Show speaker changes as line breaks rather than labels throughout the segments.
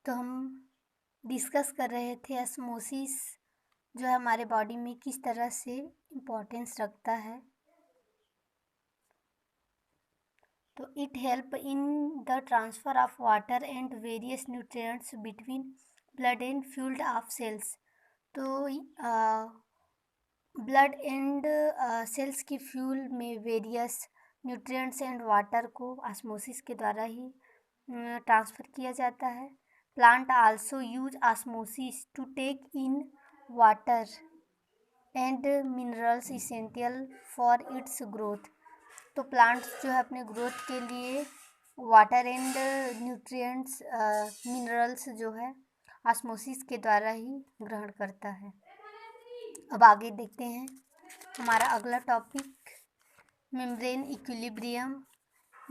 तो हम डिस्कस कर रहे थे ऑस्मोसिस जो है हमारे बॉडी में किस तरह से इम्पोर्टेंस रखता है। तो it help in the transfer of water and various nutrients between blood and fluid of cells. तो ब्लड एंड सेल्स की फ्यूल में वेरियस न्यूट्रिएंट्स एंड वाटर को ऑस्मोसिस के द्वारा ही ट्रांसफ़र किया जाता है। Plant also use osmosis to take in water and minerals essential for its growth. तो प्लांट्स जो है अपने ग्रोथ के लिए वाटर एंड न्यूट्रिएंट्स मिनरल्स जो है ऑस्मोसिस के द्वारा ही ग्रहण करता है। अब आगे देखते हैं हमारा अगला टॉपिक मेम्ब्रेन इक्विलिब्रियम।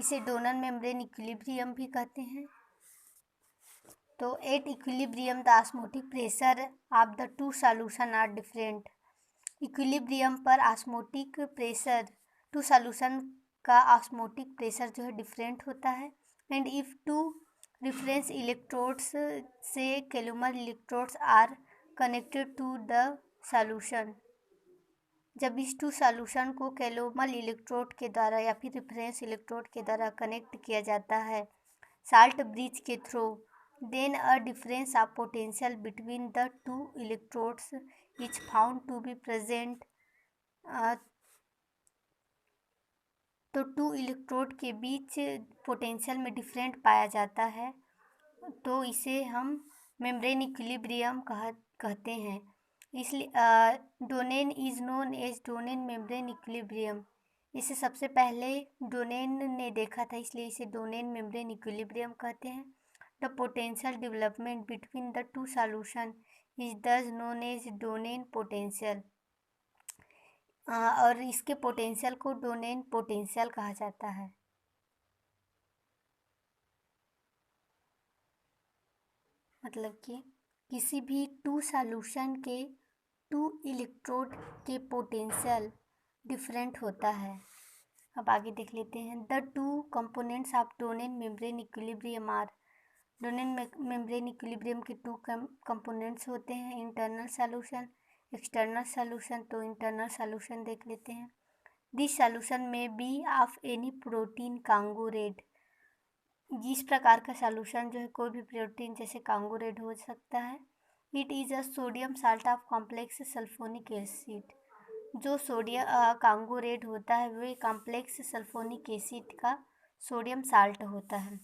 इसे डोनर मेम्ब्रेन इक्विलिब्रियम भी कहते हैं। तो at equilibrium the osmotic pressure of the two solution are different. Equilibrium पर ऑस्मोटिक प्रेशर टू सॉल्यूशन का ऑस्मोटिक प्रेशर जो है डिफरेंट होता है। And if two reference electrodes से calomel electrodes are connected to the solution. जब इस two solution को कैलोमल इलेक्ट्रोड के द्वारा या फिर रिफरेंस इलेक्ट्रोड के द्वारा कनेक्ट किया जाता है साल्ट ब्रिज के through, then a difference of potential between the two electrodes is found to be present. तो टू इलेक्ट्रोड के बीच पोटेंशियल में डिफरेंट पाया जाता है, तो इसे हम मेम्ब्रेन इक्विलिब्रियम कहते हैं। इसलिए Donnan is known as Donnan membrane equilibrium. इसे सबसे पहले डोनेन ने देखा था, इसलिए इसे डोनेन मेम्ब्रेन इक्विलिब्रियम कहते हैं। The potential development between the two solution is दस नोन एज डोनेन पोटेंशियल। और इसके पोटेंशियल को डोनेन पोटेंशियल कहा जाता है। मतलब कि किसी भी टू सॉल्यूशन के टू इलेक्ट्रोड के पोटेंशियल डिफरेंट होता है। अब आगे देख लेते हैं। The two components of Donnan membrane equilibrium are. Donnan membrane equilibrium के टू कंपोनेंट्स होते हैं, इंटरनल सॉल्यूशन, एक्सटर्नल सॉल्यूशन। तो इंटरनल सॉल्यूशन देख लेते हैं। दिस सॉल्यूशन में be of any protein congo red. जिस प्रकार का सॉल्यूशन जो है कोई भी प्रोटीन जैसे कांगोरेड हो सकता है। It is a sodium salt of complex sulphonic acid. जो सोडियम कांगोरेड होता है वह कॉम्प्लेक्स सल्फोनिक एसिड का सोडियम साल्ट होता है।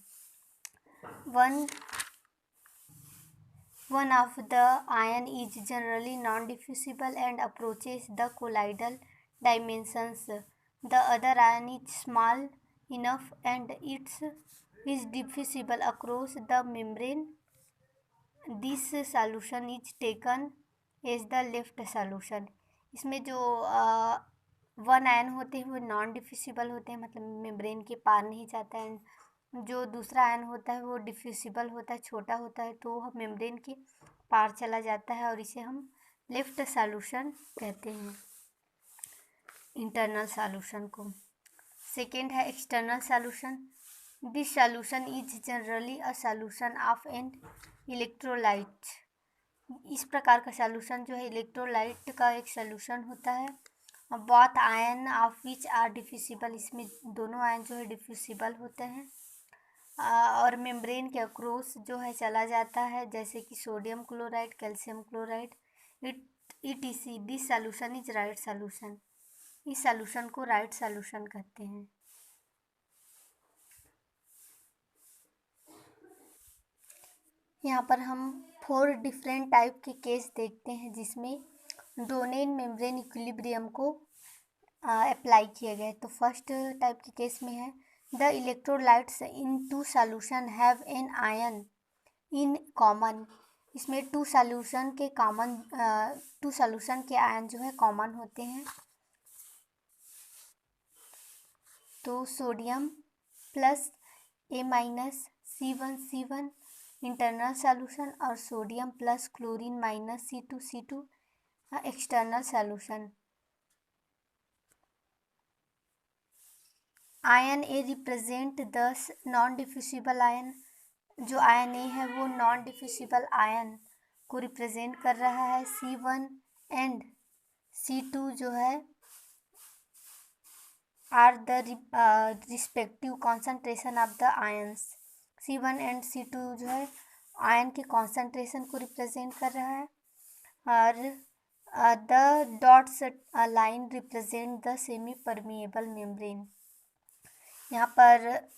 One of the ion is generally non diffusible and approaches the colloidal dimensions. The other ion is small enough and it's is diffusible across the membrane. This solution is taken as the left solution. इसमें जो one ion होते हैं वो non डिफ्यूसिबल होते हैं, मतलब membrane के पार नहीं जाता है। जो दूसरा आयन होता है वो डिफ्यूसिबल होता है, छोटा होता है, तो वह मेम्ब्रेन के पार चला जाता है और इसे हम लेफ्ट सॉल्यूशन कहते हैं, इंटरनल सॉल्यूशन को। सेकेंड है external solution. This solution is generally a solution of an electrolyte. इस प्रकार का सॉल्यूशन जो है इलेक्ट्रोलाइट का एक सॉल्यूशन होता है। Both ion of which are diffusible. इसमें दोनों आयन जो है डिफ्यूसिबल होते हैं और मेम्ब्रेन के अक्रॉस जो है चला जाता है, जैसे कि sodium chloride, calcium chloride, ETC। This solution is right solution. इस सॉल्यूशन को राइट सॉल्यूशन कहते हैं। यहाँ पर हम 4 डिफरेंट टाइप के केस देखते हैं जिसमें डोनेन मेम्ब्रेन इक्विलिब्रियम को अप्लाई किया गया है। तो फर्स्ट टाइप के केस में है the electrolytes in two solution have an ion in common. इसमें टू सॉल्यूशन के आयन जो है कॉमन होते हैं। तो sodium plus A-C1 internal solution और sodium plus chlorine minus C2 external solution. Ion A represent the non diffusible ion. जो ion A है वो नॉन डिफ्यूसिबल आयन को रिप्रेजेंट कर रहा है। C1 एंड C2 जो है are the respective concentration of the ions. C1 and C2 जो है आयन के कॉन्सेंट्रेशन को रिप्रेजेंट कर रहा है। और the dots line represent the semi permeable membrane. यहाँ पर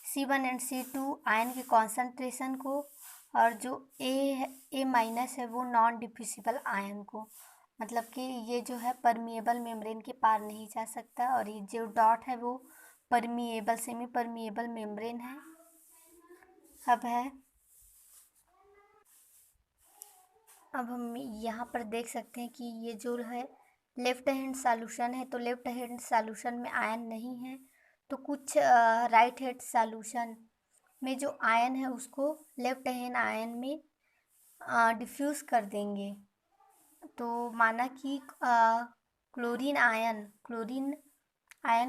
C1 एंड C2 आयन के कॉन्सेंट्रेशन को, और जो ए माइनस है वो नॉन डिफ्यूसिबल आयन को, मतलब कि ये जो है परमिएबल मेम्ब्रेन के पार नहीं जा सकता, और ये जो डॉट है वो परमिएबल सेमी परमिएबल मेम्ब्रेन है। अब हम यहाँ पर देख सकते हैं कि ये जो है लेफ्ट हैंड सॉल्यूशन है, तो लेफ्ट हैंड सॉल्यूशन में आयन नहीं है, तो कुछ राइट हैंड सॉल्यूशन में जो आयन है उसको लेफ्ट हैंड आयन में डिफ्यूज़ कर देंगे। तो माना कि क्लोरीन आयन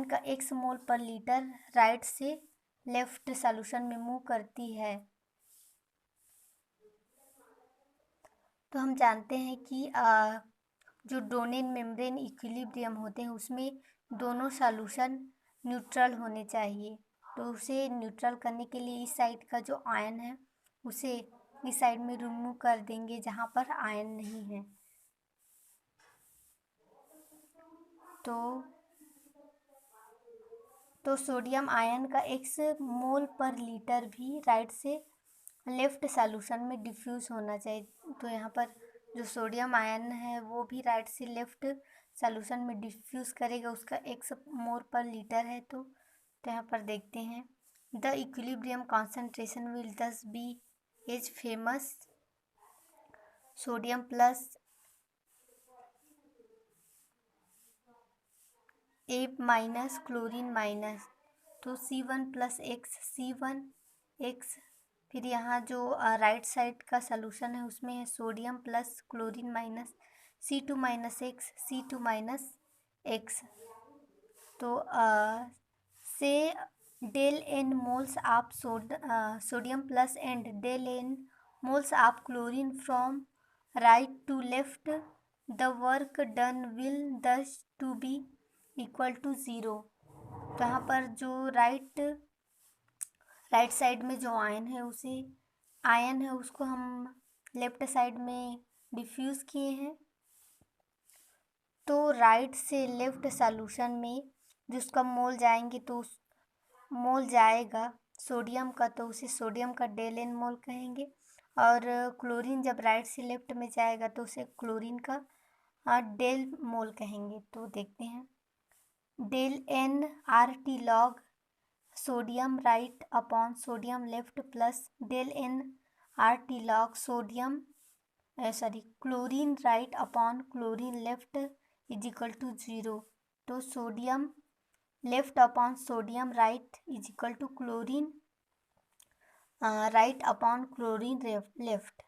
का 1 मोल पर लीटर राइट से लेफ्ट सॉल्यूशन में मूव करती है। तो हम जानते हैं कि जो डोनेन मेम्ब्रेन इक्विलिब्रियम होते हैं उसमें दोनों सॉल्यूशन न्यूट्रल होने चाहिए। तो उसे न्यूट्रल करने के लिए इस साइड का जो आयन है उसे इस साइड में रिमूव कर देंगे जहाँ पर आयन नहीं है। तो सोडियम आयन का 1 मोल पर लीटर भी राइट से लेफ्ट सॉल्यूशन में डिफ्यूज़ होना चाहिए। तो यहाँ पर जो सोडियम आयन है वो भी राइट से लेफ्ट सॉल्यूशन में डिफ्यूज़ करेगा, उसका 1 मोल पर लीटर है। तो यहाँ पर देखते हैं the equilibrium concentration will thus be as famous sodium plus A minus chlorine minus, तो C1 प्लस एक्स। फिर यहाँ जो राइट साइड का सॉल्यूशन है उसमें है sodium plus chlorine minus C2 minus x. तो से del n moles of sodium plus and del n moles of chlorine from right to left, the work done will thus to be equal to 0। तो यहाँ पर जो right side में जो ion है उसको हम लेफ्ट साइड में डिफ्यूज़ किए हैं। तो राइट से लेफ्ट सॉल्यूशन में जिसका मोल जाएंगे तो उस मोल जाएगा सोडियम का, तो उसे सोडियम का डेल एन मोल कहेंगे। और क्लोरीन जब राइट से लेफ्ट में जाएगा तो उसे क्लोरीन का डेल मोल कहेंगे। तो देखते हैं del n R T log sodium right upon sodium left plus del n R T log chlorine right upon chlorine left is equal to 0। तो sodium left upon sodium right is equal to chlorine right upon chlorine left.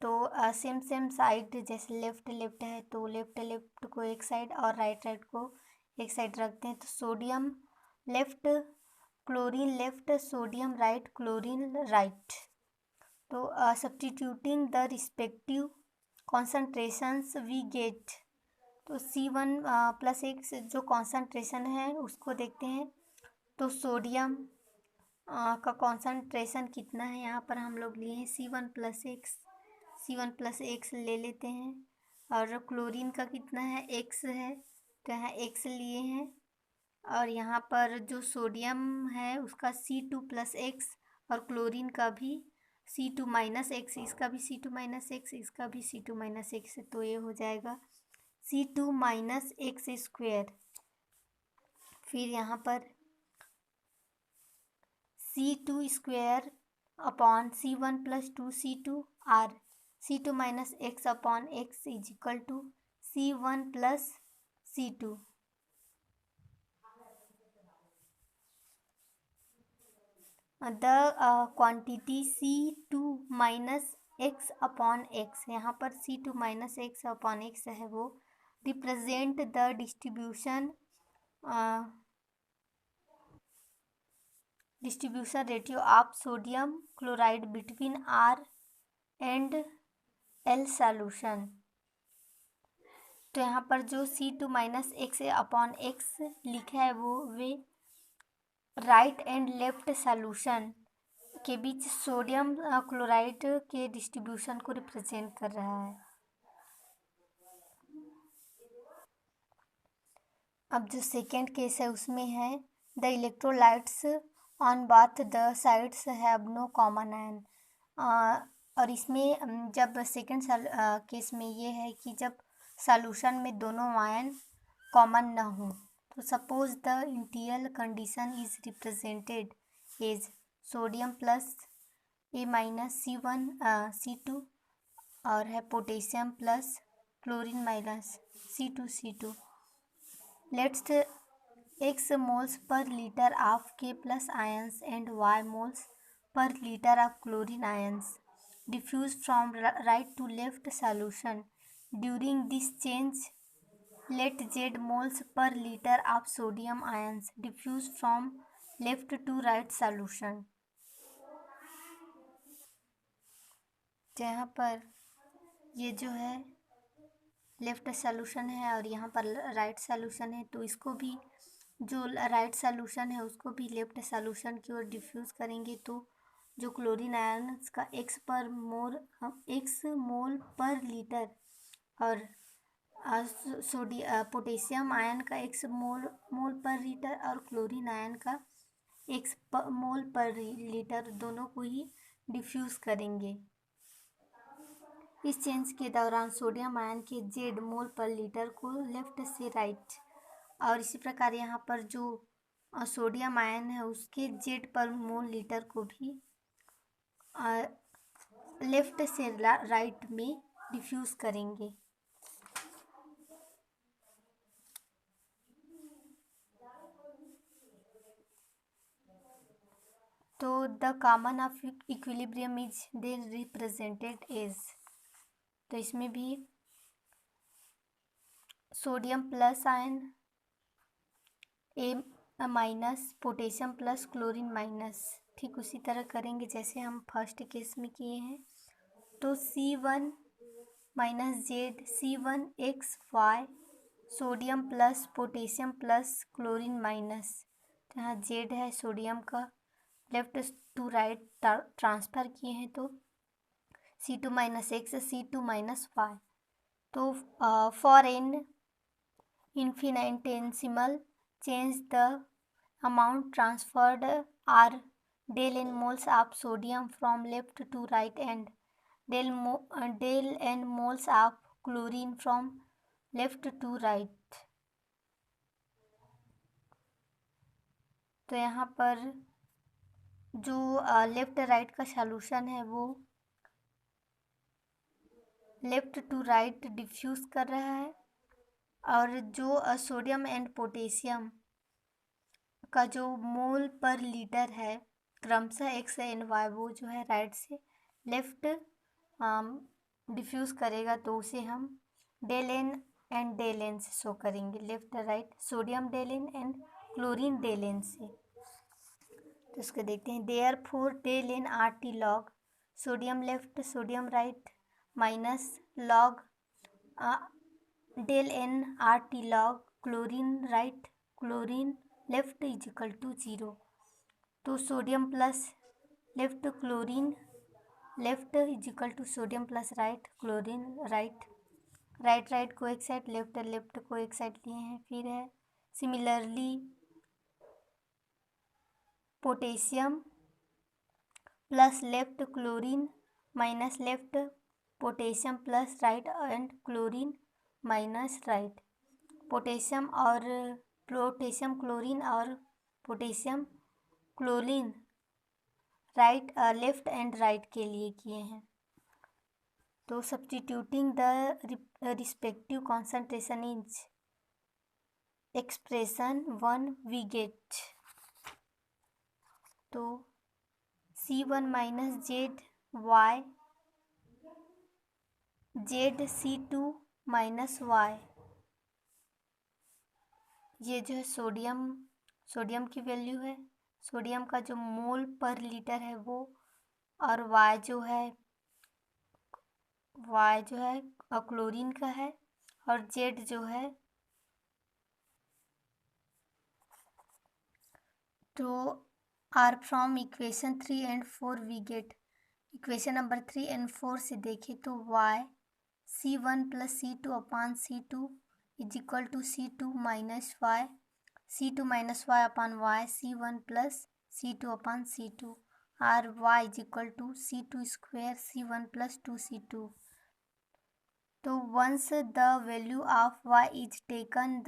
तो same side जैसे left है तो left को एक side और right को एक साइड रखते हैं। तो sodium left chlorine left sodium right chlorine right. तो substituting the respective concentrations we get, तो C1 प्लस एक्स जो कॉन्सेंट्रेशन है उसको देखते हैं। तो सोडियम का कॉन्सेंट्रेशन कितना है, यहाँ पर हम लोग लिए हैं C1 प्लस एक्स ले लेते हैं। और क्लोरीन का कितना है, एक्स है, तो यहाँ एक्स लिए हैं। और यहाँ पर जो सोडियम है उसका C2 प्लस एक्स, और क्लोरीन का भी C2 माइनस एक्स, इसका भी C2 माइनस एक्स, इसका भी C2 माइनस एक्स। तो ये हो जाएगा C2 माइनस एक्स स्क्वेयर। फिर यहाँ पर C2 square upon C1 plus 2C2 or C2 minus x upon x is equal to C1 plus C2। The quantity C2 minus x upon x, यहाँ पर C2 minus x upon x है वो represent the distribution distribution ratio of sodium chloride between R and L solution. तो यहाँ पर जो C2 minus x upon x लिखा है वो way right and left solution के बीच सोडियम क्लोराइड के डिस्ट्रीब्यूशन को रिप्रेजेंट कर रहा है। अब जो सेकेंड केस है उसमें है the electrolytes on both the sides have no common ion. और इसमें जब सेकेंड केस में ये है कि जब सॉल्यूशन में दोनों आयन कॉमन न हो, तो suppose the initial condition is represented as sodium plus A minus C2 और है potassium plus chlorine minus C2 let's X moles per liter of K plus ions and Y moles per liter of chlorine ions diffuse from right to left solution. During this change, let Z moles per liter of sodium ions diffuse from left to right solution. यहाँ पर ये जो है left solution है और यहाँ पर right solution है, तो इसको भी जो राइट सॉल्यूशन है उसको भी लेफ्ट सॉल्यूशन की ओर डिफ्यूज़ करेंगे, तो जो क्लोरीन आयन्स का एक्स मोल पर लीटर और पोटेशियम आयन का एक्स मोल पर लीटर और क्लोरीन आयन का एक्स मोल पर लीटर दोनों को ही डिफ्यूज़ करेंगे। इस चेंज के दौरान सोडियम आयन के जेड मोल पर लीटर को लेफ्ट से राइट और इसी प्रकार यहाँ पर जो सोडियम आयन है उसके जेड पर मोल लीटर को भी लेफ्ट से राइट में डिफ्यूज़ करेंगे। तो the common of equilibrium is then represented as, तो इसमें भी sodium plus ion A minus potassium plus chlorine minus ठीक उसी तरह करेंगे जैसे हम फर्स्ट केस में किए हैं। तो C1 minus Z C1XY sodium plus potassium plus chlorine minus, तो यहाँ जेड है सोडियम का लेफ्ट टू राइट ट्रांसफ़र किए हैं, तो C2 minus X C2 minus Y. तो for an infinitesimal change the amount transferred are del n moles of sodium from left to right and del n moles of chlorine from left to right। तो यहाँ पर जो left right का solution है वो left to right diffuse कर रहा है और जो सोडियम एंड पोटेशियम का जो मोल पर लीटर है क्रमशः एक्स एंड वाई वो जो है राइट से लेफ्ट डिफ्यूज़ करेगा, तो उसे हम del n and del n से शो करेंगे, left right sodium del n and chlorine del n से। तो इसको देखते हैं, therefore del n R T log sodium left sodium right minus log del n R T log chlorine right chlorine left is equal to 0। तो sodium plus left chlorine left is equal to sodium plus right chlorine right right को एक side left को एक side लिए हैं। फिर है similarly potassium plus left chlorine minus left potassium plus right and chlorine minus right. Potassium chlorine और potassium chlorine right left and right के लिए किए हैं। तो substituting the respective concentration is expression 1 we get, तो C1 minus Z Y Z C2 minus Y, ये जो है सोडियम की वैल्यू है सोडियम का जो मोल पर लीटर है वो, और Y जो है क्लोरीन का है, और Z जो है, तो or from equation 3 and 4 we get, equation number 3 and 4 से देखें तो y C1 plus C2 upon C2 is equal to C2 minus y, C2 minus y upon y, C1 plus C2 upon C2, or y is equal to C2 square C1 plus 2C2। तो once the value of y is taken,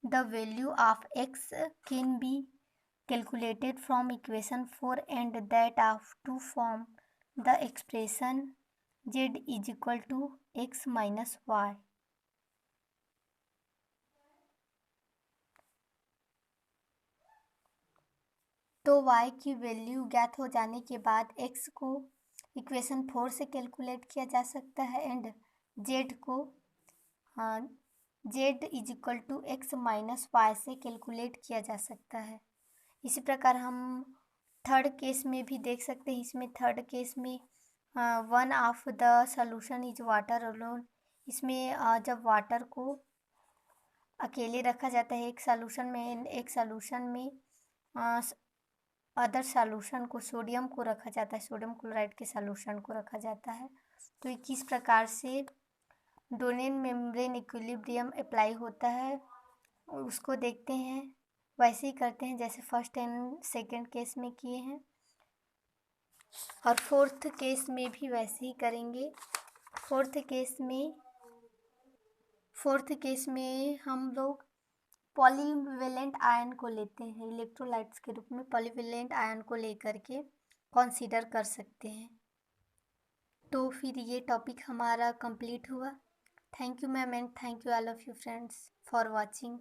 the value of x can be calculated from equation 4 and that of to form the expression z is equal to x minus y। तो y की value ज्ञात हो जाने के बाद x को equation 4 से calculate किया जा सकता है एंड z को z is equal to x minus y से कैलकुलेट किया जा सकता है। इसी प्रकार हम थर्ड केस में भी देख सकते हैं। इसमें थर्ड केस में one of the solution is water alone. इसमें जब वाटर को अकेले रखा जाता है एक सॉल्यूशन में अदर सॉल्यूशन को, सोडियम को रखा जाता है, सोडियम क्लोराइड के सॉल्यूशन को रखा जाता है। तो ये किस प्रकार से डोनेट मेम्ब्रेन इक्विलिब्रियम अप्लाई होता है उसको देखते हैं। वैसे ही करते हैं जैसे फर्स्ट एंड सेकंड केस में किए हैं, और फोर्थ केस में भी वैसे ही करेंगे। फोर्थ केस में हम लोग पॉलीवेलेंट आयन को लेते हैं, इलेक्ट्रोलाइट्स के रूप में पॉलीवेलेंट आयन को लेकर के कंसीडर कर सकते हैं। तो फिर ये टॉपिक हमारा कंप्लीट हुआ। Thank you ma'am and thank you all of you friends for watching.